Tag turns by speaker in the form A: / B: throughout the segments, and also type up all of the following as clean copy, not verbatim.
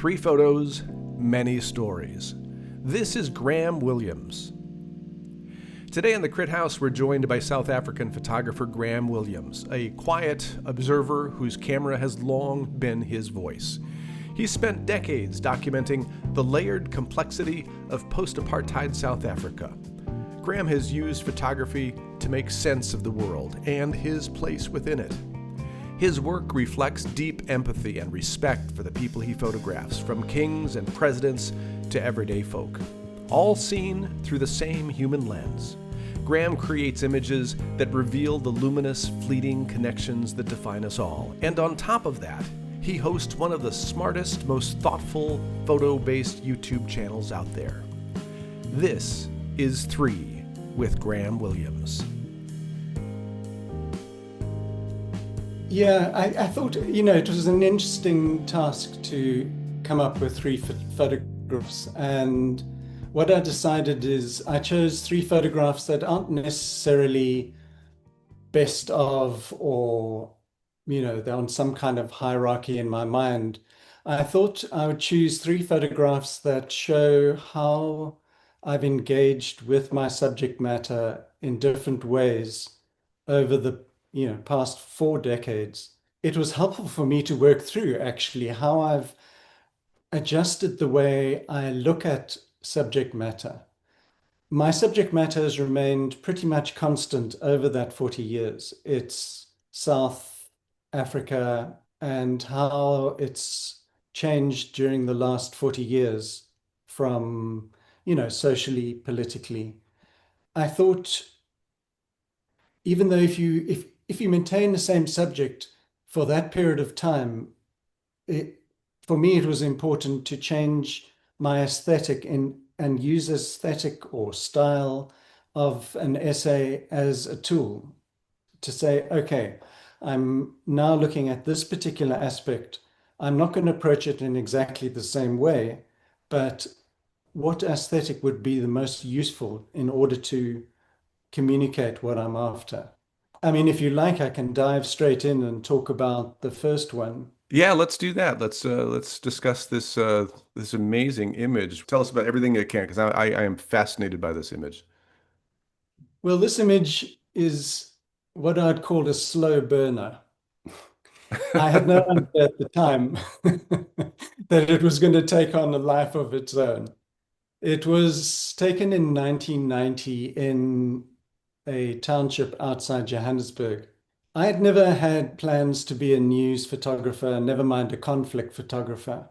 A: Three photos, many stories. This is Graeme Williams. Today in the Crit House, we're joined by South African photographer Graeme Williams, a quiet observer whose camera has long been his voice. He's spent decades documenting the layered complexity of post-apartheid South Africa. Graeme has used photography to make sense of the world and his place within it. His work reflects deep empathy and respect for the people he photographs, from kings and presidents to everyday folk, all seen through the same human lens. Graeme creates images that reveal the luminous, fleeting connections that define us all. And on top of that, he hosts one of the smartest, most thoughtful, photo-based YouTube channels out there. This is 3 with Graeme Williams.
B: Yeah, I thought, it was an interesting task to come up with 3 photographs. And what I decided is I chose 3 photographs that aren't necessarily best of, or, they're on some kind of hierarchy in my mind. I thought I would choose 3 photographs that show how I've engaged with my subject matter in different ways over the past 4 decades. It was helpful for me to work through actually how I've adjusted the way I look at subject matter. My subject matter has remained pretty much constant over that 40 years. It's South Africa and how it's changed during the last 40 years from, socially, politically. I thought, even though if you maintain the same subject for that period of time, for me it was important to change my aesthetic and use aesthetic or style of an essay as a tool to say, okay, I'm now looking at this particular aspect. I'm not going to approach it in exactly the same way, but what aesthetic would be the most useful in order to communicate what I'm after? I mean, if you like, I can dive straight in and talk about the first one.
A: Yeah, let's do that. Let's discuss this amazing image. Tell us about everything you can, because I am fascinated by this image.
B: Well, this image is what I'd call a slow burner. I had no idea at the time that it was going to take on a life of its own. It was taken in 1990 in a township outside Johannesburg. I had never had plans to be a news photographer, never mind a conflict photographer.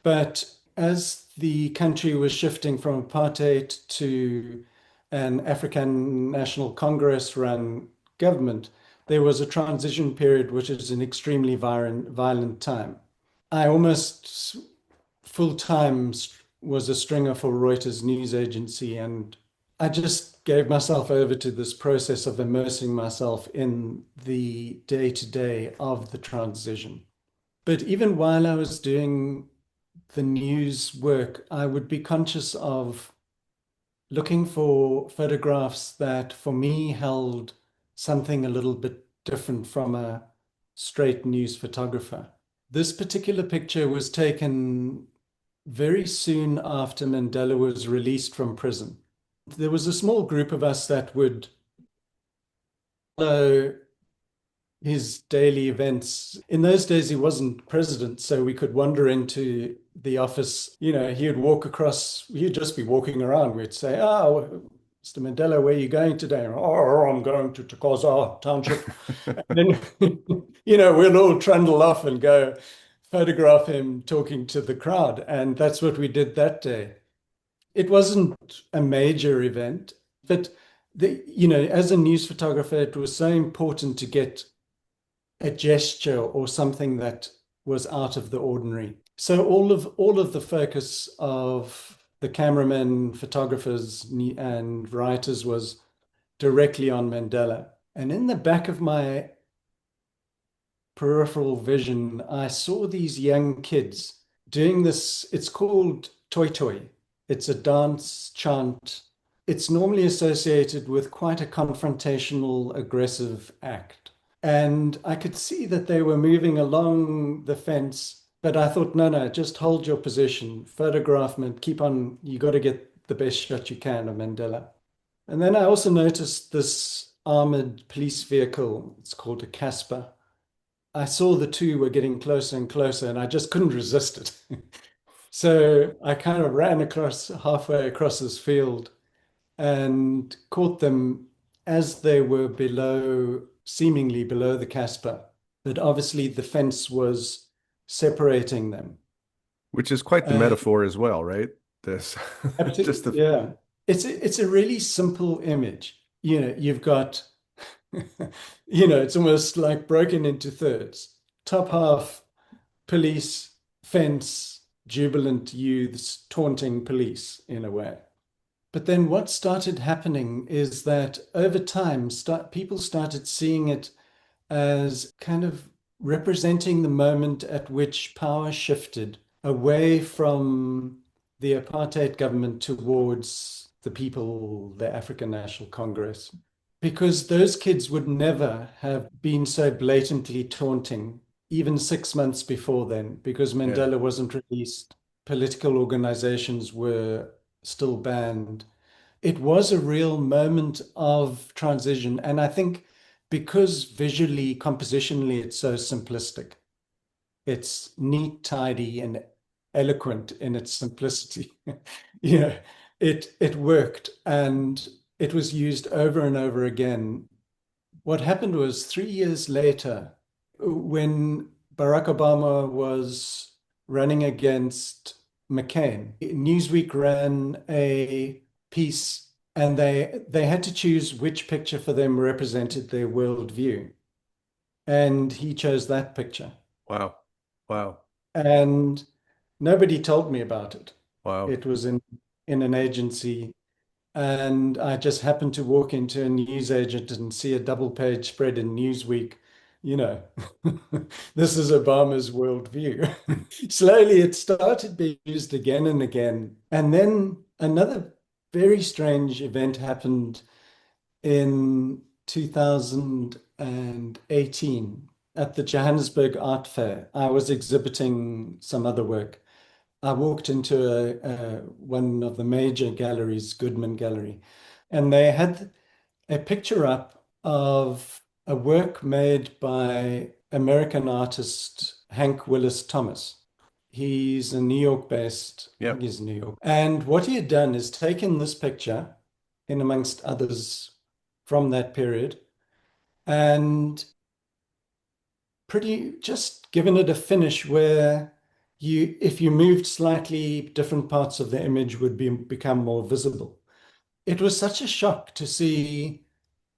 B: But as the country was shifting from apartheid to an African National Congress run government, there was a transition period, which is an extremely violent time. I almost full-time was a stringer for Reuters news agency, and I just gave myself over to this process of immersing myself in the day-to-day of the transition. But even while I was doing the news work, I would be conscious of looking for photographs that for me held something a little bit different from a straight news photographer. This particular picture was taken very soon after Mandela was released from prison. There was a small group of us that would follow his daily events. In those days, he wasn't president, so we could wander into the office. He would walk across, he'd just be walking around. We'd say, "Oh, Mr. Mandela, where are you going today?" "Oh, I'm going to Tokoza Township." And then, we'll all trundle off and go photograph him talking to the crowd. And that's what we did that day. It wasn't a major event, but as a news photographer, it was so important to get a gesture or something that was out of the ordinary. So all of the focus of the cameramen, photographers, and writers was directly on Mandela. And in the back of my peripheral vision, I saw these young kids doing this. It's called Toi Toi. It's a dance chant. It's normally associated with quite a confrontational, aggressive act. And I could see that they were moving along the fence But I thought, no, no, just hold your position, photograph him, and keep on. You got to get the best shot you can of Mandela. And then I also noticed this armored police vehicle. It's called a Casper. I saw the two were getting closer and closer, and I just couldn't resist it. So I kind of ran across halfway across this field and caught them as they were below, seemingly below the Casper. But obviously the fence was separating them.
A: Which is quite the
B: Uh,
A: metaphor as well, right? This just the
B: yeah, it's a really simple image. You've got, it's almost like broken into thirds. Top half, police, fence, jubilant youths taunting police in a way. But then what started happening is that over time, people started seeing it as kind of representing the moment at which power shifted away from the apartheid government towards the people, the African National Congress, because those kids would never have been so blatantly taunting even 6 months before then, because
A: yeah.
B: Mandela wasn't released, political organizations were still banned. It was a real moment of transition. And I think because visually, compositionally, it's so simplistic, it's neat, tidy, and eloquent in its simplicity. you know, it worked and it was used over and over again. What happened was 3 years later, when Barack Obama was running against McCain, Newsweek ran a piece and they had to choose which picture for them represented their worldview. And he chose that picture.
A: Wow. Wow.
B: And nobody told me about it.
A: Wow.
B: It was in an agency. And I just happened to walk into a newsagent and see a double page spread in Newsweek. You know, this is Obama's worldview. Slowly, it started being used again and again. And then another very strange event happened in 2018 at the Johannesburg Art Fair. I was exhibiting some other work. I walked into one of the major galleries, Goodman Gallery, and they had a picture up of a work made by American artist Hank Willis Thomas. He's a New York based, I think
A: Yep.
B: he's New York. And what he had done is taken this picture, in amongst others from that period, and pretty just given it a finish where if you moved slightly, different parts of the image would become more visible. It was such a shock to see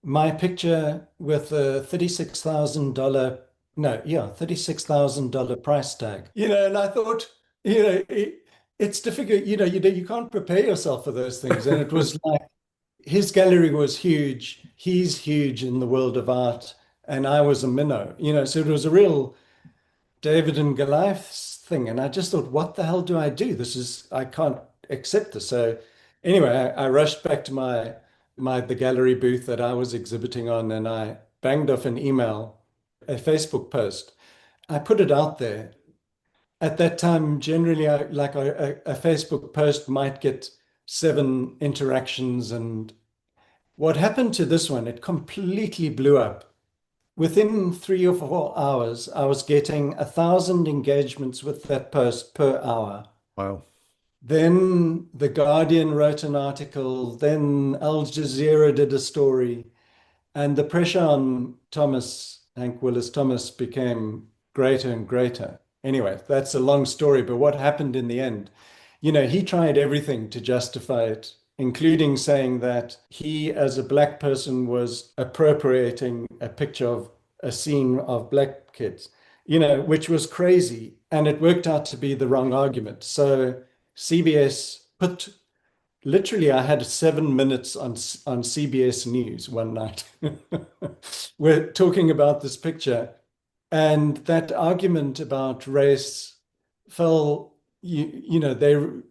B: my picture with a $36,000, no, yeah, $36,000 price tag. And I thought, it's difficult, you can't prepare yourself for those things. And it was like his gallery was huge. He's huge in the world of art, and I was a minnow, so it was a real David and Goliath thing. And I just thought, what the hell do I do? I can't accept this. So anyway, I rushed back to the gallery booth that I was exhibiting on, and I banged off an email, a Facebook post. I put it out there. At that time, generally, like a Facebook post might get 7 interactions. And what happened to this one, it completely blew up. Within 3 or 4 hours, I was getting 1,000 engagements with that post per hour.
A: Wow.
B: Then The Guardian wrote an article, then Al Jazeera did a story, and the pressure on Hank Willis Thomas, became greater and greater. Anyway, that's a long story, but what happened in the end? He tried everything to justify it, including saying that he, as a black person, was appropriating a picture of a scene of black kids, which was crazy. And it worked out to be the wrong argument. So CBS put literally, I had 7 minutes on CBS News one night. We're talking about this picture. And that argument about race fell, the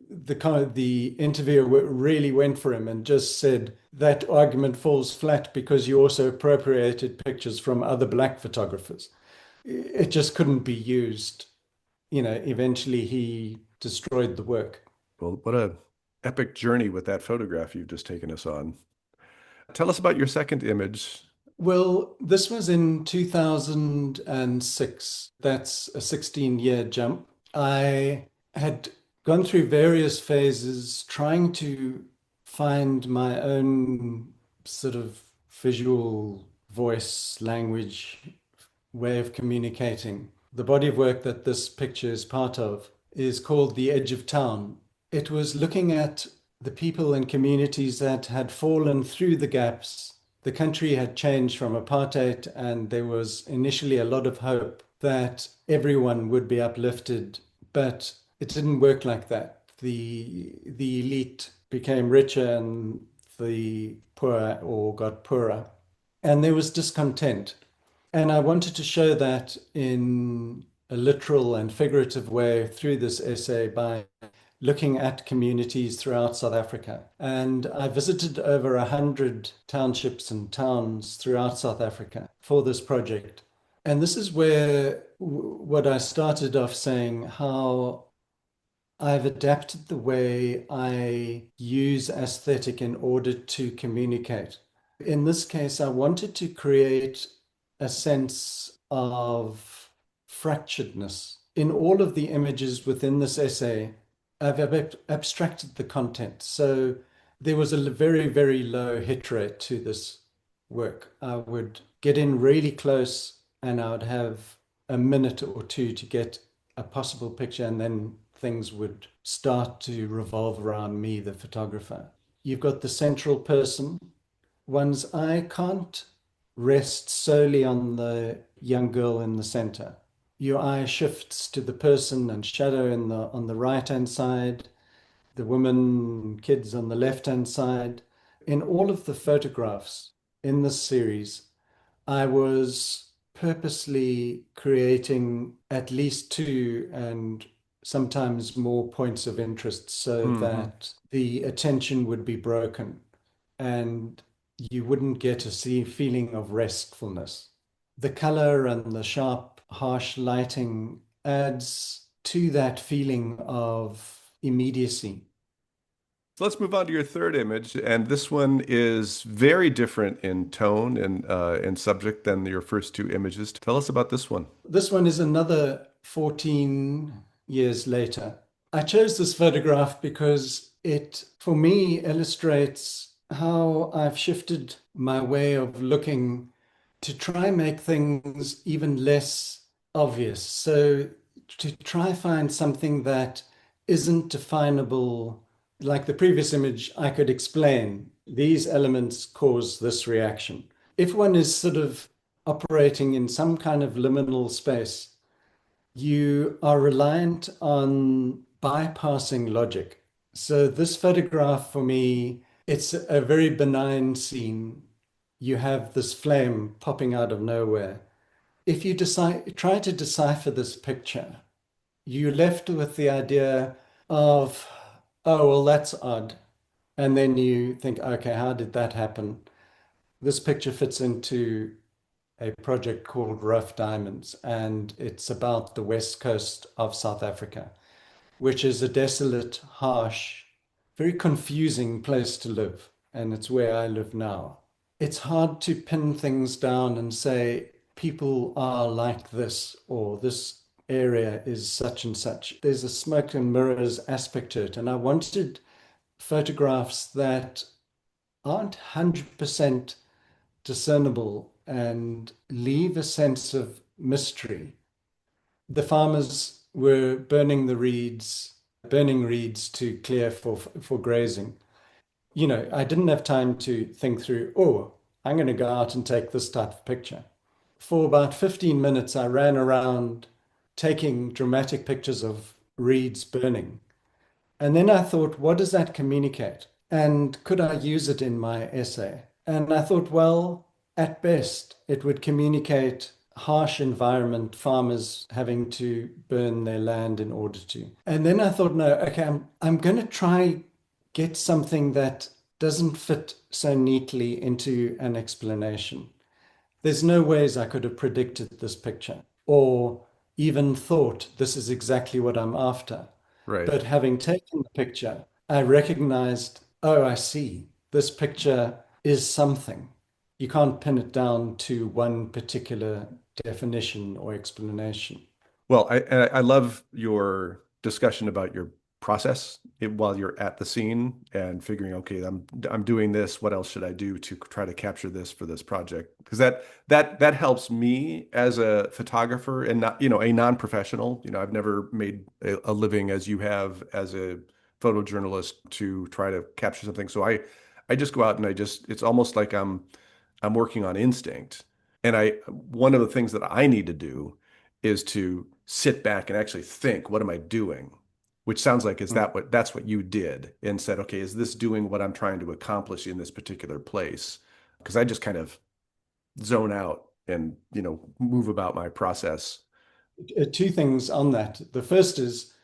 B: interviewer really went for him and just said that argument falls flat because you also appropriated pictures from other black photographers. It just couldn't be used. eventually he destroyed the work.
A: Well, what a epic journey with that photograph you've just taken us on. Tell us about your second image.
B: Well, this was in 2006. That's a 16-year jump. I had gone through various phases trying to find my own sort of visual voice, language, way of communicating. The body of work that this picture is part of is called The Edge of Town. It was looking at the people and communities that had fallen through the gaps. The country had changed from apartheid, and there was initially a lot of hope that everyone would be uplifted, but it didn't work like that. The elite became richer and the poor or got poorer, and there was discontent. And I wanted to show that in a literal and figurative way through this essay by looking at communities throughout South Africa. And I visited over 100 townships and towns throughout South Africa for this project. And this is where what I started off saying, how I've adapted the way I use aesthetic in order to communicate. In this case, I wanted to create a sense of fracturedness. In all of the images within this essay, I've abstracted the content. So there was a very, very low hit rate to this work. I would get in really close and I would have a minute or two to get a possible picture, and then things would start to revolve around me, the photographer. You've got the central person. One's eye can't rest solely on the young girl in the center. Your eye shifts to the person and shadow on the right-hand side, the women, kids on the left-hand side. In all of the photographs in this series, I was purposely creating at least two and sometimes more points of interest so that the attention would be broken and you wouldn't get a feeling of restfulness. The color and the sharp, harsh lighting adds to that feeling of immediacy.
A: So let's move on to your third image, and this one is very different in tone and in subject than your first two images. Tell us about this one.
B: This one is another 14 years later. I chose this photograph because it, for me, illustrates how I've shifted my way of looking to try and make things even less obvious. So to try find something that isn't definable. Like the previous image, I could explain these elements cause this reaction. If one is sort of operating in some kind of liminal space, you are reliant on bypassing logic. So this photograph for me, it's a very benign scene. You have this flame popping out of nowhere. If you try to decipher this picture, you're left with the idea of, oh, well, that's odd. And then you think, okay, how did that happen? This picture fits into a project called Rough Diamonds, and it's about the west coast of South Africa, which is a desolate, harsh, very confusing place to live. And it's where I live now. It's hard to pin things down and say, people are like this, or this area is such and such. There's a smoke and mirrors aspect to it. And I wanted photographs that aren't 100% discernible and leave a sense of mystery. The farmers were burning reeds to clear for grazing. I didn't have time to think through, oh, I'm going to go out and take this type of picture. For about 15 minutes, I ran around taking dramatic pictures of reeds burning. And then I thought, what does that communicate? And could I use it in my essay? And I thought, well, at best, it would communicate harsh environment, farmers having to burn their land in order to. And then I thought, no, okay, I'm going to try get something that doesn't fit so neatly into an explanation. There's no ways I could have predicted this picture or even thought this is exactly what I'm after.
A: Right.
B: But having taken the picture, I recognized, oh, I see, this picture is something. You can't pin it down to one particular definition or explanation.
A: Well, I love your discussion about your process while you're at the scene and figuring, okay, I'm doing this. What else should I do to try to capture this for this project? Because that helps me as a photographer and not, a non-professional. I've never made a living as you have as a photojournalist to try to capture something. So I just go out and it's almost like I'm working on instinct. And one of the things that I need to do is to sit back and actually think, what am I doing? Which sounds like, that's what you did and said, okay, is this doing what I'm trying to accomplish in this particular place? Because I just kind of zone out and, move about my process.
B: Two things on that. The first is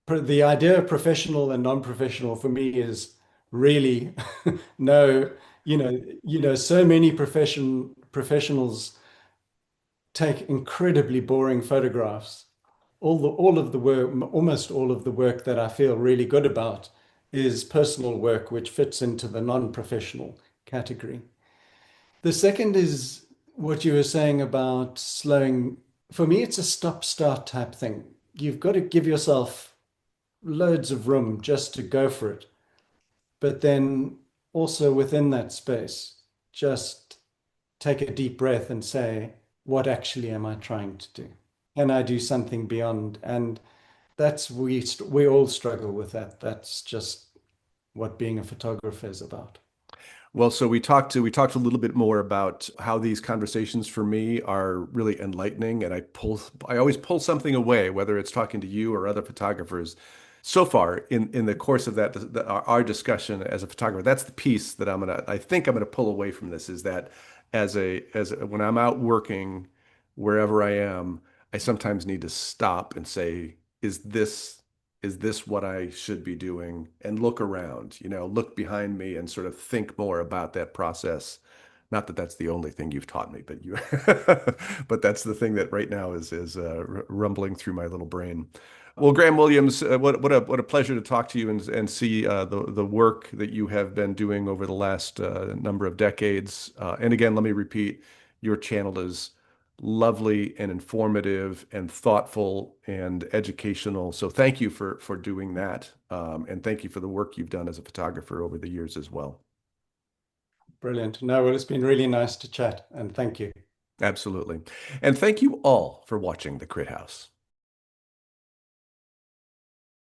B: the idea of professional and non-professional for me is really no, so many professionals take incredibly boring photographs. All of the work, almost all of the work that I feel really good about is personal work, which fits into the non-professional category. The second is what you were saying about slowing. For me, it's a stop-start type thing. You've got to give yourself loads of room just to go for it. But then also within that space, just take a deep breath and say, what actually am I trying to do? Can I do something beyond? And we all struggle with that. That's just what being a photographer is about.
A: Well, so we talked a little bit more about how these conversations for me are really enlightening, and I always pull something away, whether it's talking to you or other photographers. So far in the course of our discussion as a photographer, that's the piece that I think I'm gonna pull away from this is that when I'm out working wherever I am, I sometimes need to stop and say, is this what I should be doing? And look around, look behind me and sort of think more about that process. Not that that's the only thing you've taught me, but that's the thing that right now is rumbling through my little brain. Well, Graeme Williams, what a pleasure to talk to you and see the work that you have been doing over the last number of decades. And again, let me repeat, your channel is lovely and informative and thoughtful and educational. So thank you for doing that. And thank you for the work you've done as a photographer over the years as well.
B: Brilliant. No, well, it's been really nice to chat and thank you.
A: Absolutely. And thank you all for watching The Crit House.